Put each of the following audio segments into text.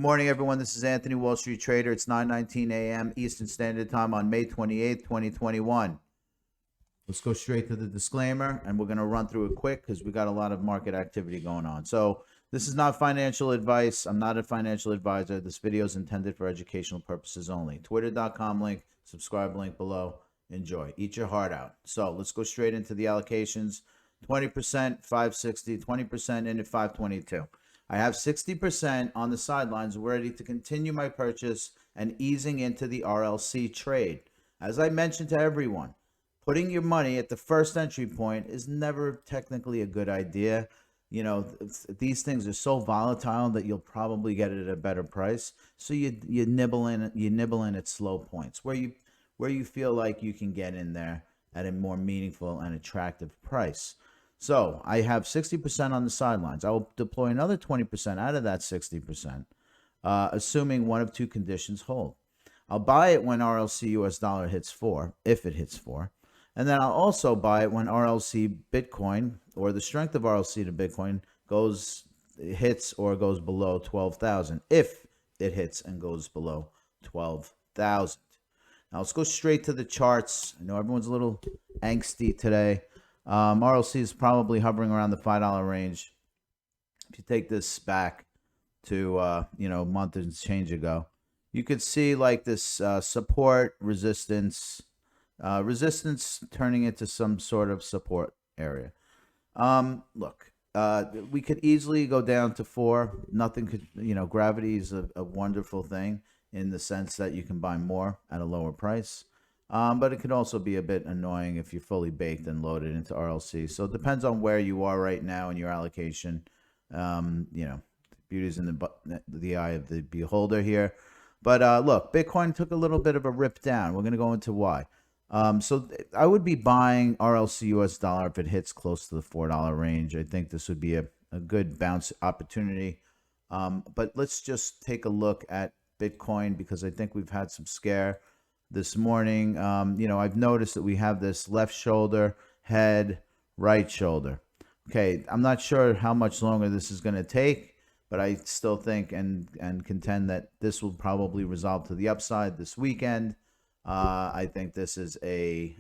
morning, everyone. This is Anthony, Wall Street Trader. It's 9:19 a.m. Eastern Standard Time on May 28th, 2021. Let's go straight to the disclaimer, and we're going to run through it quick because we got a lot of market activity going on. So this is not financial advice. I'm not a financial advisor. This video is intended for educational purposes only. Twitter.com link, subscribe link below. Enjoy. Eat your heart out. So let's go straight into the allocations. 20%, 560, 20% in at 522. I have 60% on the sidelines ready to continue my purchase and easing into the RLC trade. As I mentioned to everyone, putting your money at the first entry point is never technically a good idea. You know, these things are so volatile that you'll probably get it at a better price. So you nibble in at slow points where you feel like you can get in there at a more meaningful and attractive price. So I have 60% on the sidelines. I will deploy another 20% out of that 60%, assuming one of two conditions hold. I'll buy it when RLC US dollar hits 4, if it hits 4. And then I'll also buy it when RLC Bitcoin, or the strength of RLC to Bitcoin, hits or goes below 12,000, if it hits and goes below 12,000. Now let's go straight to the charts. I know everyone's a little angsty today. RLC is probably hovering around the $5 range. If you take this back to a month and change ago, you could see like this support, resistance turning into some sort of support area. Look, we could easily go down to 4. Nothing could, gravity is a wonderful thing in the sense that you can buy more at a lower price. But it could also be a bit annoying if you're fully baked and loaded into RLC. So it depends on where you are right now in your allocation. Beauty's in the eye of the beholder here. But look, Bitcoin took a little bit of a rip down. We're going to go into why. So I would be buying RLC US dollar if it hits close to the $4 range. I think this would be a good bounce opportunity. But let's just take a look at Bitcoin because I think we've had some scare this morning. I've noticed that we have this left shoulder, head, right shoulder. Okay, I'm not sure how much longer this is going to take, but I still think and contend that this will probably resolve to the upside this weekend. I think this is a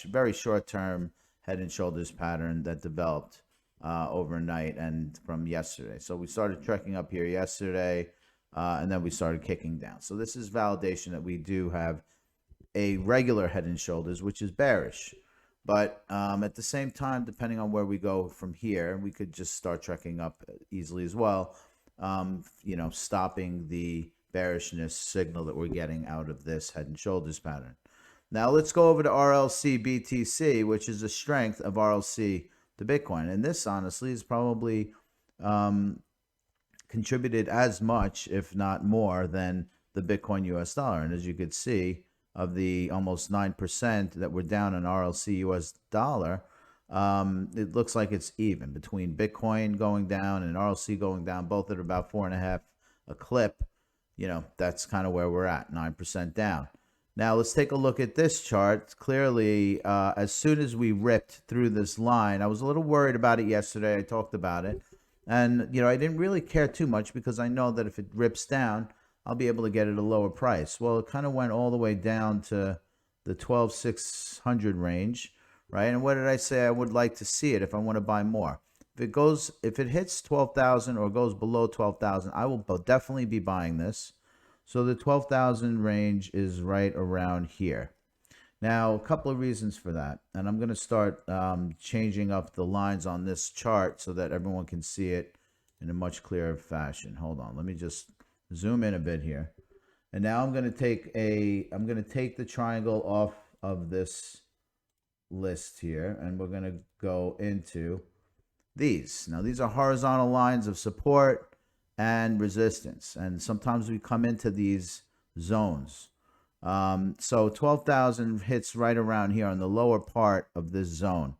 very short-term head and shoulders pattern that developed overnight and from yesterday. So we started trekking up here yesterday, and then we started kicking down. So this is validation that we do have a regular head and shoulders, which is bearish. But at the same time, depending on where we go from here, we could just start trekking up easily as well, stopping the bearishness signal that we're getting out of this head and shoulders pattern. Now let's go over to RLC BTC, which is the strength of RLC to Bitcoin. And this honestly is probably contributed as much, if not more, than the Bitcoin US dollar. And as you could see, of the almost 9% that we're down on RLC US dollar, it looks like it's even between Bitcoin going down and RLC going down, both at about 4.5 a clip. That's kind of where we're at, 9% down. Now let's take a look at this chart. Clearly, as soon as we ripped through this line, I was a little worried about it yesterday. I talked about it. And, I didn't really care too much because I know that if it rips down, I'll be able to get it at a lower price. Well, it kind of went all the way down to the 12,600 range, right? And what did I say? I would like to see it if I want to buy more. If it hits 12,000 or goes below 12,000, I will definitely be buying this. So the 12,000 range is right around here. Now, a couple of reasons for that. And I'm going to start changing up the lines on this chart so that everyone can see it in a much clearer fashion. Hold on. Let me just zoom in a bit here. And now I'm going to take the triangle off of this list here, and we're going to go into these. Now these are horizontal lines of support and resistance, and sometimes we come into these zones. So 12,000 hits right around here on the lower part of this zone.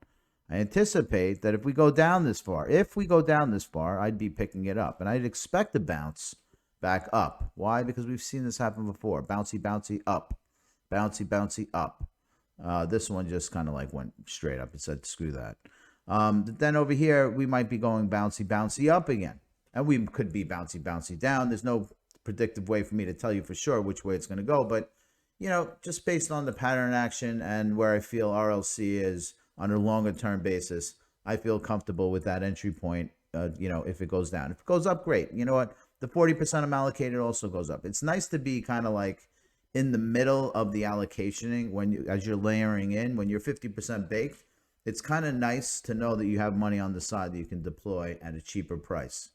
I anticipate that if we go down this far, I'd be picking it up, and I'd expect a bounce back up. Why? Because we've seen this happen before. Bouncy, bouncy, up. Bouncy, bouncy, up. This one just kind of like went straight up. It said, screw that. Then over here, we might be going bouncy, bouncy up again. And we could be bouncy, bouncy down. There's no predictive way for me to tell you for sure which way it's going to go. But, you know, just based on the pattern action and where I feel RLC is on a longer term basis, I feel comfortable with that entry point, you know, if it goes down. If it goes up, great. You know what? The 40% I'm allocated also goes up. It's nice to be kind of like in the middle of the allocationing when you, as you're layering in, when you're 50% baked, it's kind of nice to know that you have money on the side that you can deploy at a cheaper price.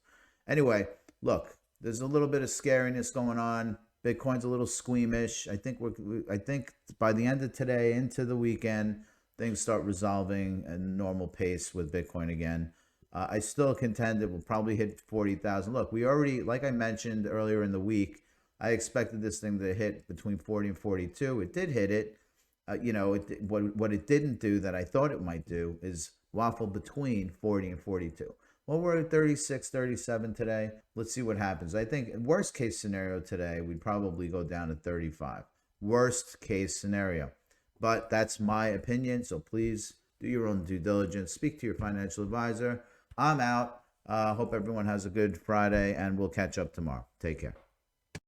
Anyway, look, there's a little bit of scariness going on. Bitcoin's a little squeamish. I think by the end of today into the weekend, things start resolving at a normal pace with Bitcoin again. I still contend it will probably hit 40,000. Look, we already, like I mentioned earlier in the week, I expected this thing to hit between 40 and 42. It did hit it. You know, what it didn't do that I thought it might do is waffle between 40 and 42. Well, we're at 36, 37 today. Let's see what happens. I think worst case scenario today, we'd probably go down to 35. Worst case scenario. But that's my opinion, so please do your own due diligence. Speak to your financial advisor. I'm out. Hope everyone has a good Friday, and we'll catch up tomorrow. Take care.